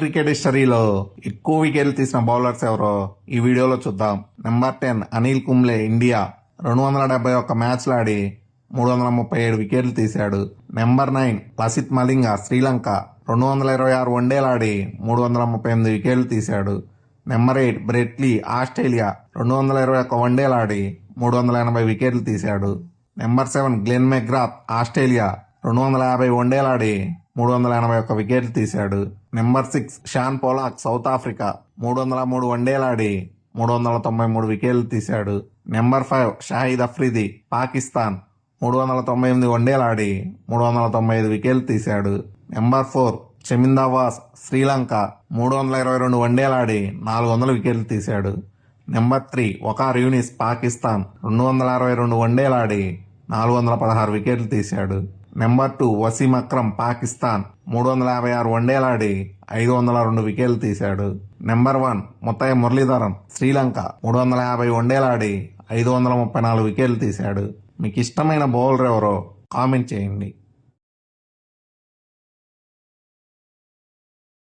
Cricket హిస్టరీలో ఎక్కువ వికెట్లు తీసిన బౌలర్స్ ఎవరో ఈ వీడియోలో చూద్దాం. Number 10 Anil Kumble, India. 271 మ్యాచ్లు ఆడి 337 వికెట్లు తీశాడు. నెంబర్ 9 లసిత్ మలింగ, శ్రీలంక. 226 వన్డేలు ఆడి 338 వికెట్లు తీశాడు. Number 8 Brett Lee, Australia. 221 వన్డేలు ఆడి 380 వికెట్లు తీశాడు. Number 7 Glenn McGrath, Australia. 250 వన్డేలు ఆడి 381 వికెట్లు తీశాడు. Number 6 Shaun Pollock, South Africa. 303 వన్డేలు ఆడి 393 వికెట్లు తీశాడు. నెంబర్ 5 షాహిద్ అఫ్రిది, పాకిస్తాన్. 398 వన్డేలు ఆడి 395 వికెట్లు తీశాడు. నెంబర్ 4 షమిందా వాస్, శ్రీలంక. 322 వన్డేలు ఆడి 400 వికెట్లు తీశాడు. నెంబర్ 3 వకార్ యూనిస్, పాకిస్తాన్. 262 వన్డేలు ఆడి 416 వికెట్లు తీశాడు. నెంబర్ 2 వసీం అక్రమ్, పాకిస్తాన్. 356 వన్డేలు ఆడి 502 వికెట్లు తీశాడు. నెంబర్ 1 ముత్తయ్య మురళీధరన్, శ్రీలంక. 350 వన్డేలు ఆడి 534 వికెట్లు తీశాడు. మీకు ఇష్టమైన బౌలర్ ఎవరో కామెంట్ చేయండి.